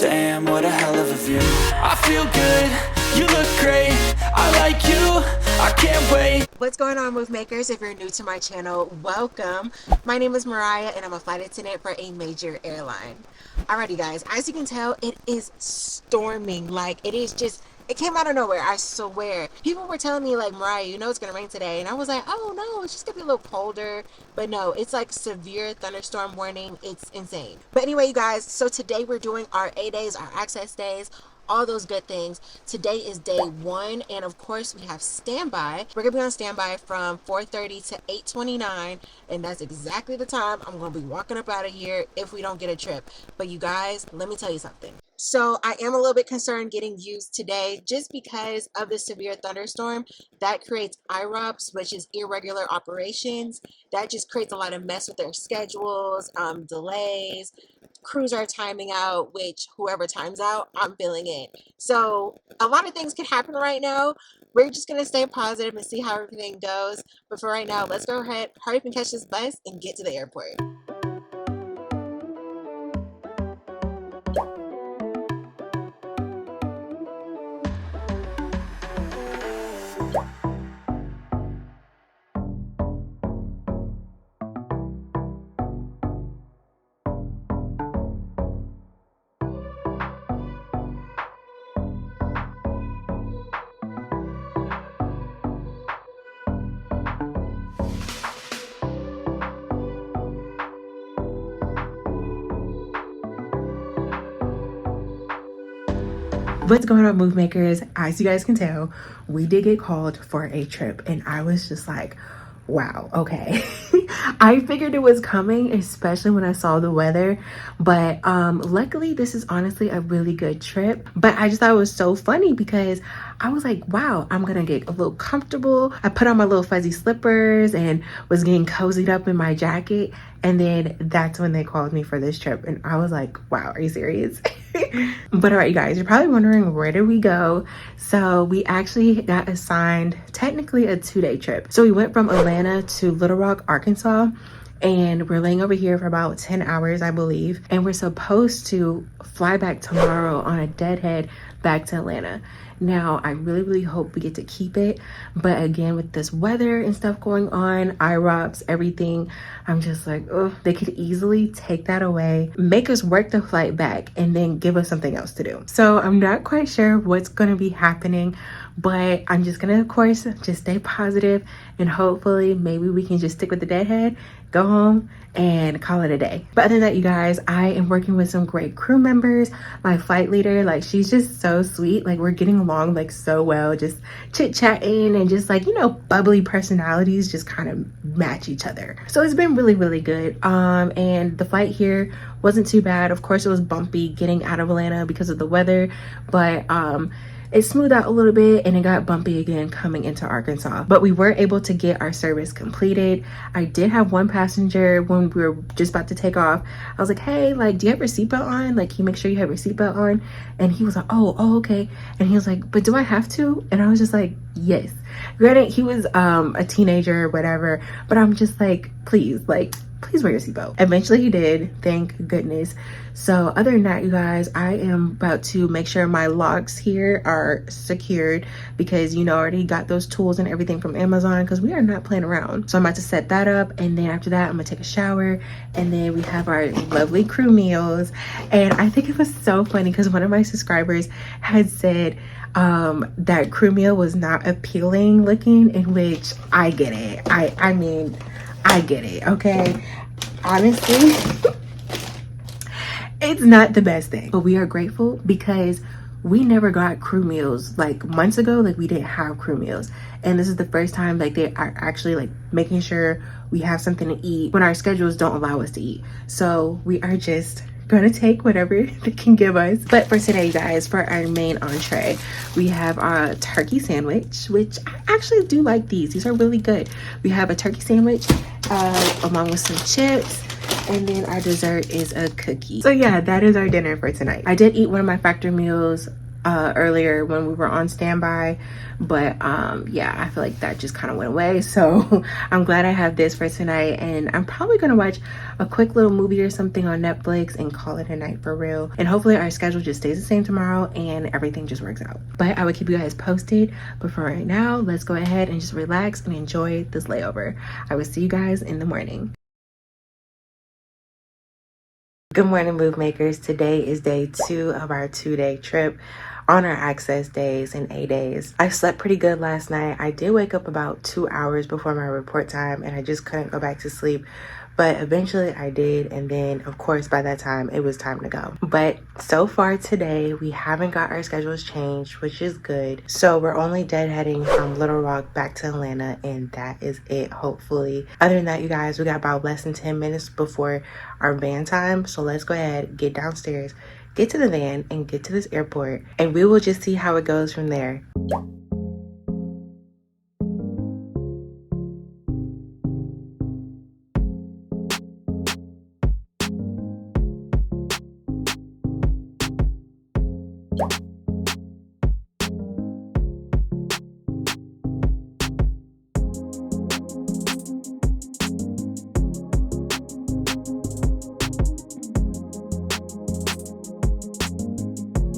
Damn, what a hell of a view. I feel good, you look great, I like you, I can't wait. What's going on, move makers? If you're new to my channel, welcome. My name is Mariah and I'm a flight attendant for a major airline. Alrighty guys, as you can tell, it is storming. Like, it came out of nowhere, I swear. People were telling me, like, Mariah, you know it's gonna rain today, and I was like, oh no, it's just gonna be a little colder. But no, it's like severe thunderstorm warning. It's insane. But anyway, you guys, so today we're doing our ATTENDANT, our access days, all those good things. Today is day 1, and of course we have standby. We're gonna be on standby from 4:30 to 8:29, and that's exactly the time I'm gonna be walking up out of here if we don't get a trip. But you guys, let me tell you something. So I am a little bit concerned getting used today just because of the severe thunderstorm that creates IROPS, which is irregular operations. That just creates a lot of mess with their schedules, delays. Crews are timing out, which whoever times out, I'm feeling it. So a lot of things can happen right now. We're just going to stay positive and see how everything goes. But for right now, let's go ahead, hurry up and catch this bus and get to the airport. What's going on, move makers? As you guys can tell, we did get called for a trip, and I was just like, wow, okay. I figured it was coming, especially when I saw the weather, but luckily this is honestly a really good trip. But I just thought it was so funny because I was like, wow, I'm gonna get a little comfortable. I put on my little fuzzy slippers and was getting cozied up in my jacket, and then that's when they called me for this trip, and I was like, wow, are you serious? But all right, you guys, you're probably wondering, where did we go? So we actually got assigned technically a 2-day trip. So we went from Atlanta to Little Rock, Arkansas, and we're laying over here for about 10 hours, I believe, and we're supposed to fly back tomorrow on a deadhead back to Atlanta. Now, I really hope we get to keep it, but again, with this weather and stuff going on, IROPS, everything, I'm just like, oh, they could easily take that away, make us work the flight back, and then give us something else to do. So I'm not quite sure what's going to be happening, but I'm just gonna, of course, just stay positive, and hopefully maybe we can just stick with the deadhead, go home, and call it a day. But other than that, you guys, I am working with some great crew members. My flight leader, like, she's just so sweet. Like, we're getting along like so well, just chit-chatting, and just like, you know, bubbly personalities just kind of match each other. So it's been really good. And the flight here wasn't too bad. Of course, it was bumpy getting out of Atlanta because of the weather, but it smoothed out a little bit, and it got bumpy again coming into Arkansas. But we were able to get our service completed. I did have one passenger when we were just about to take off. I was like, hey, like, do you have your seatbelt on? Like, can you make sure you have your seatbelt on? And he was like, oh, okay. And he was like, but do I have to? And I was just like, yes. Granted, he was a teenager or whatever, but I'm just like, please wear your seatbelt. Eventually he did, thank goodness. So other than that, you guys, I am about to make sure my locks here are secured, because, you know, I already got those tools and everything from Amazon, because we are not playing around. So I'm about to set that up, and then after that I'm gonna take a shower, and then we have our lovely crew meals. And I think it was so funny because one of my subscribers had said that crew meal was not appealing looking, in which I get it. I mean, I get it, okay? Honestly, it's not the best thing, but we are grateful because we never got crew meals. Like, months ago, like, we didn't have crew meals, and this is the first time, like, they are actually like making sure we have something to eat when our schedules don't allow us to eat. So we are just gonna take whatever they can give us. But for today, guys, for our main entree, we have our turkey sandwich, which I actually do like. These are really good. We have a turkey sandwich along with some chips, and then our dessert is a cookie. So yeah, that is our dinner for tonight. I did eat one of my factor meals earlier when we were on standby, but yeah, I feel like that just kind of went away. So I'm glad I have this for tonight, and I'm probably gonna watch a quick little movie or something on Netflix and call it a night for real. And hopefully our schedule just stays the same tomorrow and everything just works out. But I will keep you guys posted. But for right now, let's go ahead and just relax and enjoy this layover. I will see you guys in the morning. Good morning, move makers. Today is day 2 of our 2-day trip on our access days and ATTENDANT. I slept pretty good last night. I did wake up about 2 hours before my report time, and I just couldn't go back to sleep. But eventually I did, and then of course by that time it was time to go. But so far today we haven't got our schedules changed, which is good. So we're only deadheading from Little Rock back to Atlanta, and that is it, hopefully. Other than that, you guys, we got about less than 10 minutes before our van time. So let's go ahead, get downstairs, get to the van, and get to this airport, and we will just see how it goes from there.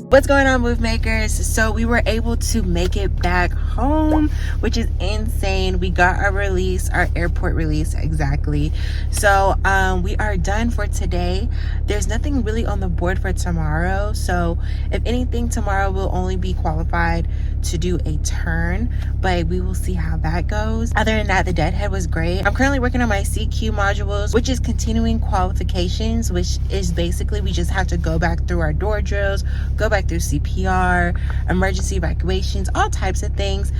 What's going on, move makers? So we were able to make it back home, which is insane. We got our release, our airport release, exactly. So we are done for today. There's nothing really on the board for tomorrow, so if anything, tomorrow we'll only be qualified to do a turn, but we will see how that goes. Other than that, the deadhead was great. I'm currently working on my CQ modules, which is continuing qualifications, which is basically we just have to go back through our door drills, go back through CPR, emergency evacuations, all types of things,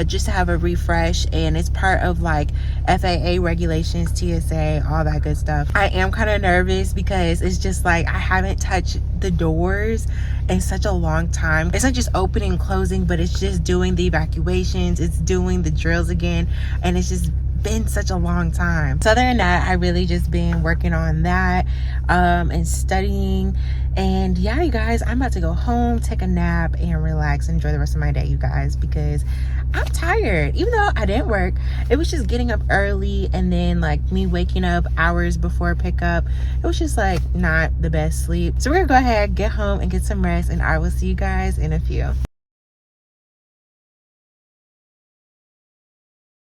just to have a refresh. And it's part of like FAA regulations, TSA, all that good stuff. I am kind of nervous because it's just like I haven't touched the doors in such a long time. It's not just opening and closing, but it's just doing the evacuations, it's doing the drills again, and it's just been such a long time. So other than that, I really just been working on that and studying. And yeah, you guys, I'm about to go home, take a nap, and relax, enjoy the rest of my day, you guys, because I'm tired. Even though I didn't work, it was just getting up early, and then like me waking up hours before pickup. It was just like not the best sleep. So we're gonna go ahead, get home, and get some rest, and I will see you guys in a few.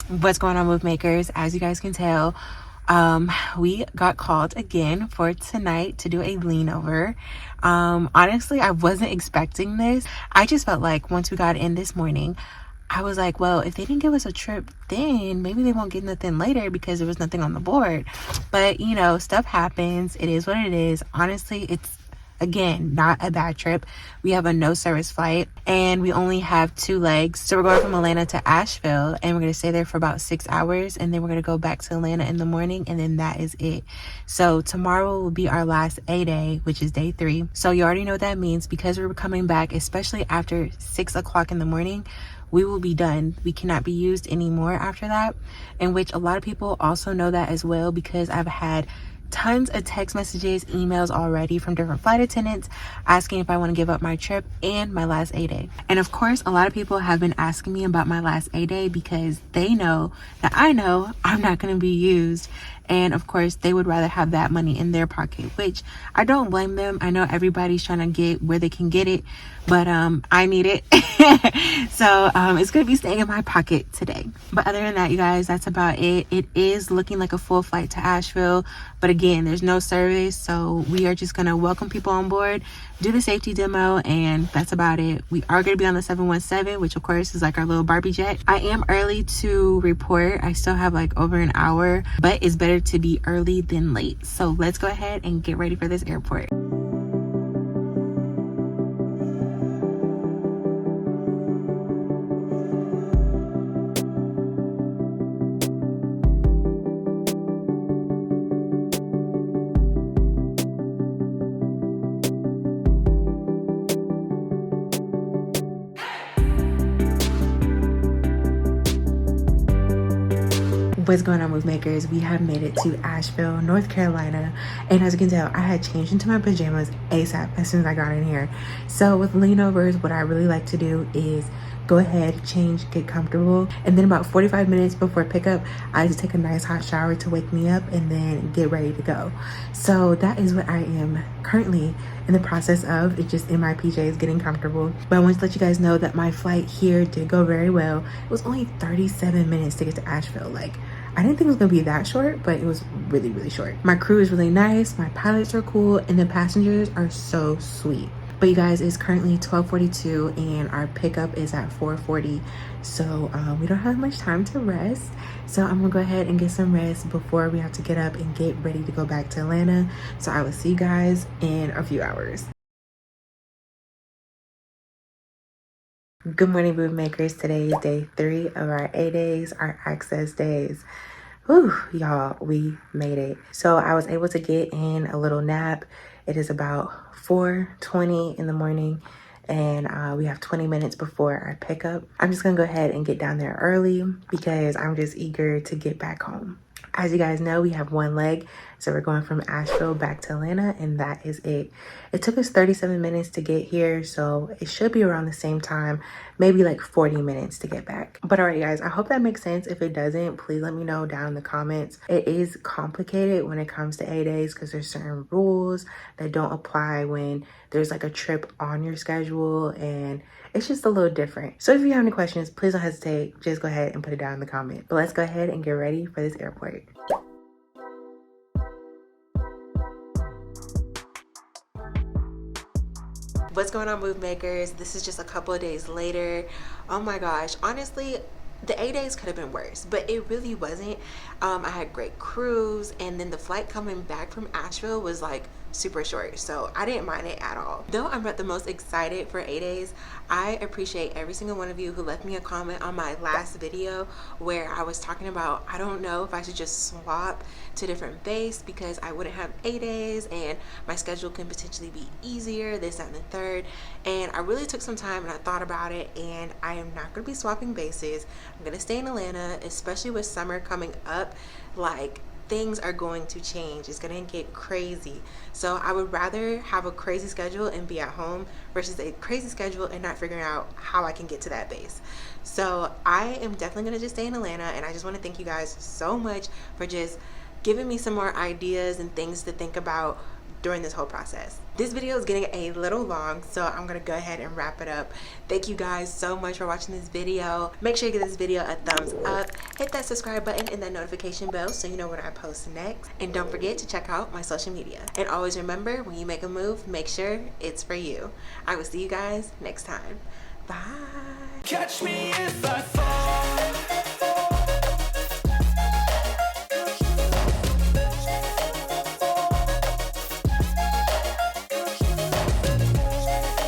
What's going on, move makers? As you guys can tell, we got called again for tonight to do a lean over. Honestly, I wasn't expecting this. I just felt like once we got in this morning, I was like, well, if they didn't give us a trip then, maybe they won't get nothing later because there was nothing on the board. But you know, stuff happens. It is what it is. Honestly, it's again not a bad trip. We have a no service flight, and we only have 2 legs. So we're going from Atlanta to Asheville, and we're going to stay there for about 6 hours, and then we're going to go back to Atlanta in the morning, and then that is it. So tomorrow will be our last A-day, which is day 3. So you already know what that means, because we're coming back, especially after 6 o'clock in the morning. We will be done. We cannot be used anymore after that, in which a lot of people also know that as well, because I've had tons of text messages, emails already from different flight attendants asking if I want to give up my trip and my last A-day. And of course, a lot of people have been asking me about my last A-day because they know that I know I'm not going to be used. And of course, they would rather have that money in their pocket, which I don't blame them. I know everybody's trying to get where they can get it, but I need it. So it's going to be staying in my pocket today. But other than that, you guys, that's about it. It is looking like a full flight to Asheville, but again, there's no service. So we are just going to welcome people on board, do the safety demo, and that's about it. We are going to be on the 717, which of course is like our little Barbie jet. I am early to report. I still have like over an hour, but it's better to be early than late. So let's go ahead and get ready for this airport. What's going on, move makers? We have made it to Asheville, North Carolina, and as you can tell, I had changed into my pajamas ASAP as soon as I got in here. So with leanovers, what I really like to do is go ahead, change, get comfortable, and then about 45 minutes before pickup, I just take a nice hot shower to wake me up and then get ready to go. So that is what I am currently in the process of. It's just in my PJs getting comfortable. But I want to let you guys know that my flight here did go very well. It was only 37 minutes to get to Asheville. Like, I didn't think it was gonna be that short, but it was really, really short. My crew is really nice, my pilots are cool, and the passengers are so sweet. But you guys, it's currently 12:42 and our pickup is at 4:40. So we don't have much time to rest. So I'm gonna go ahead and get some rest before we have to get up and get ready to go back to Atlanta. So I will see you guys in a few hours. Good morning, move makers. Today is day 3 of our ATTENDANT, our access days. Whew, y'all, we made it. So I was able to get in a little nap. It is about 4:20 in the morning and we have 20 minutes before our pickup. I'm just gonna go ahead and get down there early because I'm just eager to get back home. As you guys know, we have one leg, so we're going from Asheville back to Atlanta, and that is it. It took us 37 minutes to get here, so it should be around the same time, maybe like 40 minutes to get back. But all right, guys, I hope that makes sense. If it doesn't, please let me know down in the comments. It is complicated when it comes to ATTENDANT because there's certain rules that don't apply when there's like a trip on your schedule, and it's just a little different. So if you have any questions, please don't hesitate. Just go ahead and put it down in the comment. But let's go ahead and get ready for this airport. What's going on, move makers? This is just a couple of days later. Oh my gosh, honestly, the 8 days could have been worse, but it really wasn't. I had great crews, and then the flight coming back from Asheville was like super short, so I didn't mind it at all. Though I'm not the most excited for 8 days, I appreciate every single one of you who left me a comment on my last video where I was talking about I don't know if I should just swap to different base because I wouldn't have 8 days and my schedule can potentially be easier, this, that, and the third. And I really took some time and I thought about it, and I am not going to be swapping bases. I'm going to stay in Atlanta, especially with summer coming up. Like, things are going to change. It's gonna get crazy. So I would rather have a crazy schedule and be at home versus a crazy schedule and not figuring out how I can get to that base. So I am definitely gonna just stay in Atlanta, and I just want to thank you guys so much for just giving me some more ideas and things to think about during this whole process. This video is getting a little long, so I'm gonna go ahead and wrap it up. Thank you guys so much for watching this video. Make sure you give this video a thumbs up, hit that subscribe button and that notification bell so you know when I post next, and don't forget to check out my social media. And always remember, when you make a move, make sure it's for you. I will see you guys next time. Bye. Catch me if I fall.